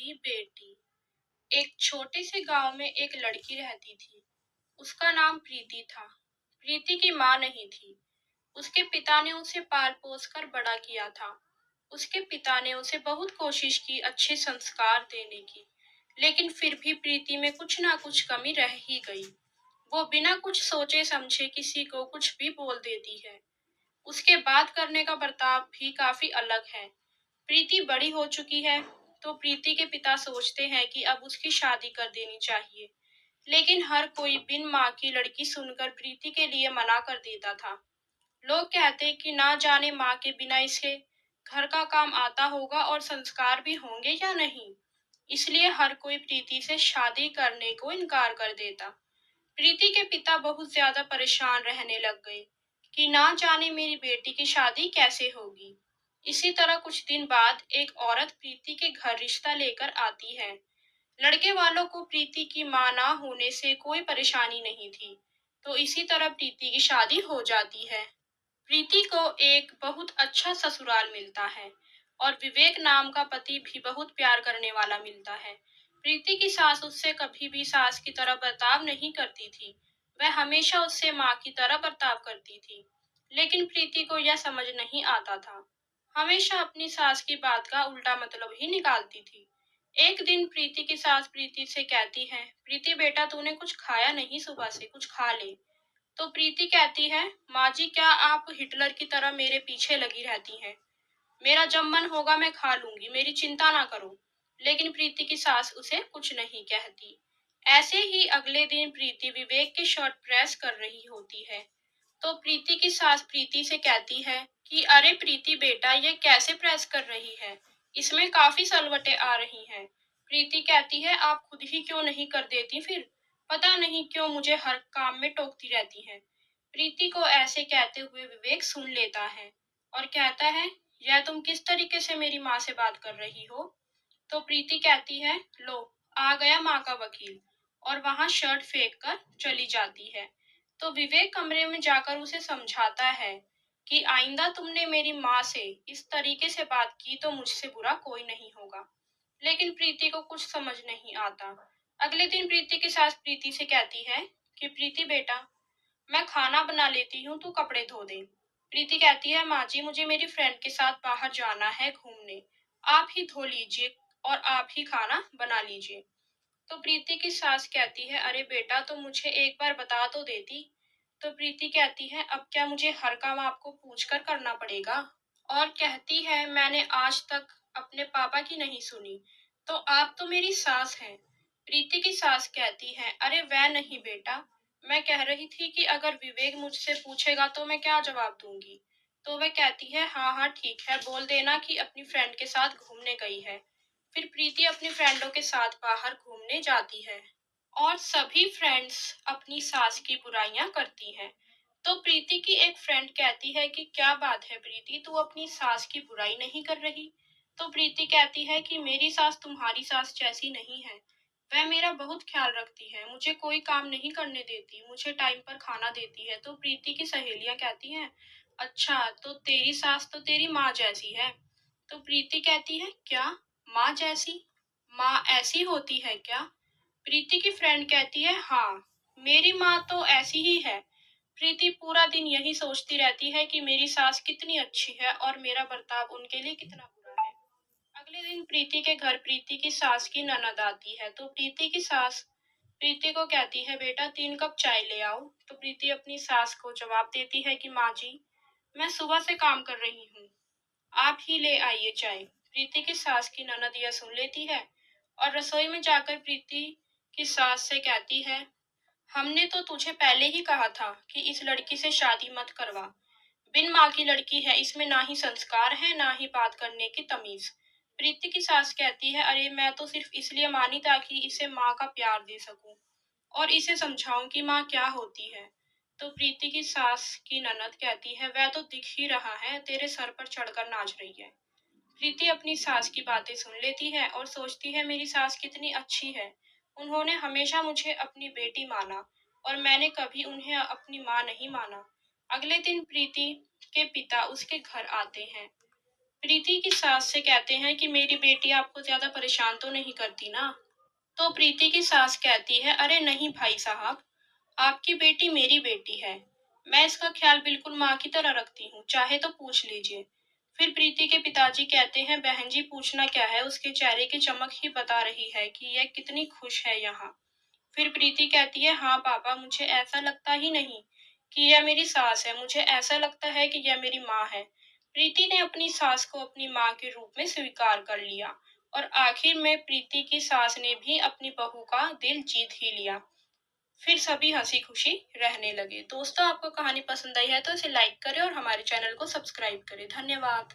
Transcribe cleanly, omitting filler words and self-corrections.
थी बेटी। एक छोटे से गांव में एक लड़की रहती थी। उसका नाम प्रीति था। प्रीति की माँ नहीं थी। उसके पिता ने उसे पाल पोस कर बड़ा किया था। उसके पिता ने उसे बहुत कोशिश की अच्छे संस्कार देने की, लेकिन फिर भी प्रीति में कुछ ना कुछ कमी रह ही गई। वो बिना कुछ सोचे समझे किसी को कुछ भी बोल देती है। उसके बात करने का बर्ताव भी काफी अलग है। प्रीति बड़ी हो चुकी है, तो प्रीति के पिता सोचते हैं कि अब उसकी शादी कर देनी चाहिए। लेकिन हर कोई बिन माँ की लड़की सुनकर प्रीति के लिए मना कर देता था। लोग कहते कि ना जाने माँ के बिना इसे घर का काम आता होगा और संस्कार भी होंगे या नहीं। इसलिए हर कोई प्रीति से शादी करने को इनकार कर देता। प्रीति के पिता बहुत ज्यादा परेशान रहने लग गए कि ना जाने मेरी बेटी की शादी कैसे होगी। इसी तरह कुछ दिन बाद एक औरत प्रीति के घर रिश्ता लेकर आती है। लड़के वालों को प्रीति की मां ना होने से कोई परेशानी नहीं थी, तो इसी तरह प्रीति की शादी हो जाती है। प्रीति को एक बहुत अच्छा ससुराल मिलता है और विवेक नाम का पति भी बहुत प्यार करने वाला मिलता है। प्रीति की सास उससे कभी भी सास की तरह बर्ताव नहीं करती थी। वह हमेशा उससे माँ की तरह बर्ताव करती थी। लेकिन प्रीति को यह समझ नहीं आता था। हमेशा अपनी सास की बात का उल्टा मतलब ही निकालती थी। एक दिन प्रीति की सास प्रीति से कहती है, प्रीति बेटा तूने कुछ खाया नहीं सुबह से, कुछ खा ले। तो प्रीति कहती है, माँ जी क्या आप हिटलर की तरह मेरे पीछे लगी रहती हैं? मेरा जब मन होगा मैं खा लूंगी, मेरी चिंता ना करो। लेकिन प्रीति की सास उसे कुछ नहीं कहती। ऐसे ही अगले दिन प्रीति विवेक की शर्ट प्रेस कर रही होती है। तो प्रीति की सास प्रीति से कहती है कि अरे प्रीति बेटा ये कैसे प्रेस कर रही है, इसमें काफी सलवटें आ रही हैं। प्रीति कहती है आप खुद ही क्यों नहीं कर देती फिर, पता नहीं क्यों मुझे हर काम में टोकती रहती हैं। प्रीति को ऐसे कहते हुए विवेक सुन लेता है और कहता है यह तुम किस तरीके से मेरी माँ से बात कर रही हो। तो प्रीति कहती है लो आ गया माँ का वकील, और वहां शर्ट फेंक कर चली जाती है। तो विवेक कमरे में जाकर उसे समझाता है कि आइंदा तुमने मेरी माँ से इस तरीके से बात की तो मुझसे बुरा कोई नहीं होगा। लेकिन प्रीति को कुछ समझ नहीं आता। अगले दिन प्रीति की सास प्रीति से कहती है कि प्रीति बेटा मैं खाना बना लेती हूँ, तू कपड़े धो दे। प्रीति कहती है माँ जी मुझे मेरी फ्रेंड के साथ बाहर जाना है घूमने, आप ही धो लीजिए और आप ही खाना बना लीजिए। तो प्रीति की सास कहती है अरे बेटा तो मुझे एक बार बता तो देती। तो प्रीति कहती है अब क्या मुझे हर काम आपको पूछकर करना पड़ेगा। और कहती है मैंने आज तक अपने पापा की नहीं सुनी, तो आप तो मेरी सास हैं। प्रीति की सास कहती है अरे वह नहीं बेटा, मैं कह रही थी कि अगर विवेक मुझसे पूछेगा तो मैं क्या जवाब दूंगी। तो वह कहती है हाँ हाँ ठीक है, बोल देना कि अपनी फ्रेंड के साथ घूमने गई है। फिर प्रीति अपनी फ्रेंडों के साथ बाहर घूमने जाती है और सभी फ्रेंड्स अपनी सास की बुराइयां करती हैं। तो प्रीति की एक फ्रेंड कहती है कि क्या बात है प्रीति तू अपनी सास की बुराई नहीं कर रही। तो प्रीति कहती है कि मेरी सास तुम्हारी सास जैसी नहीं है। वह मेरा बहुत ख्याल रखती है, मुझे कोई काम नहीं करने देती, मुझे टाइम पर खाना देती है। तो प्रीति की सहेलियां कहती हैं अच्छा तो तेरी सास तो तेरी माँ जैसी है। तो प्रीति कहती है क्या, माँ जैसी, माँ ऐसी होती है क्या। प्रीति की फ्रेंड कहती है हाँ, मेरी माँ तो ऐसी ही है। प्रीति पूरा दिन यही सोचती रहती है कि मेरी सास कितनी अच्छी है और मेरा बर्ताव उनके लिए कितना बुरा है। अगले दिन प्रीति के घर प्रीति की सास की ननद आती है। तो प्रीति की सास प्रीति को कहती है बेटा 3 कप चाय ले आओ। तो प्रीति अपनी सास को जवाब देती है कि माँ जी मैं सुबह से काम कर रही हूँ, आप ही ले आइए चाय। प्रीति की सास की ननद यह सुन लेती है और रसोई में जाकर प्रीति की सास से कहती है हमने तो तुझे पहले ही कहा था कि इस लड़की से शादी मत करवा। बिन माँ की लड़की है, इसमें ना ही संस्कार है ना ही बात करने की तमीज। प्रीति की सास कहती है अरे मैं तो सिर्फ इसलिए मानी ताकि इसे माँ का प्यार दे सकूं और इसे समझाऊं कि माँ क्या होती है। तो प्रीति की सास की ननद कहती है वह तो दिख ही रहा है तेरे सर पर चढ़कर नाच रही है। प्रीति अपनी सास की बातें सुन लेती है और सोचती है मेरी सास कितनी अच्छी है, उन्होंने हमेशा मुझे अपनी बेटी माना और मैंने कभी उन्हें अपनी माँ नहीं माना। अगले दिन प्रीति के पिता उसके घर आते हैं प्रीति की सास से कहते हैं कि मेरी बेटी आपको ज्यादा परेशान तो नहीं करती ना। तो प्रीति की सास कहती है, अरे नहीं भाई साहब, आपकी बेटी मेरी बेटी है। मैं इसका ख्याल बिल्कुल माँ की तरह रखती हूँ, चाहे तो पूछ लीजिए। फिर प्रीति के पिताजी कहते हैं, बहन जी पूछना क्या है, उसके चेहरे की चमक ही बता रही है कि यह कितनी खुश है यहाँ। फिर प्रीति कहती है, हाँ पापा, मुझे ऐसा लगता ही नहीं कि यह मेरी सास है, मुझे ऐसा लगता है कि यह मेरी माँ है। प्रीति ने अपनी सास को अपनी माँ के रूप में स्वीकार कर लिया और आखिर में प्रीति की सास ने भी अपनी बहू का दिल जीत ही लिया। फिर सभी हंसी खुशी रहने लगे। दोस्तों, आपको कहानी पसंद आई है तो इसे लाइक करें और हमारे चैनल को सब्सक्राइब करें। धन्यवाद।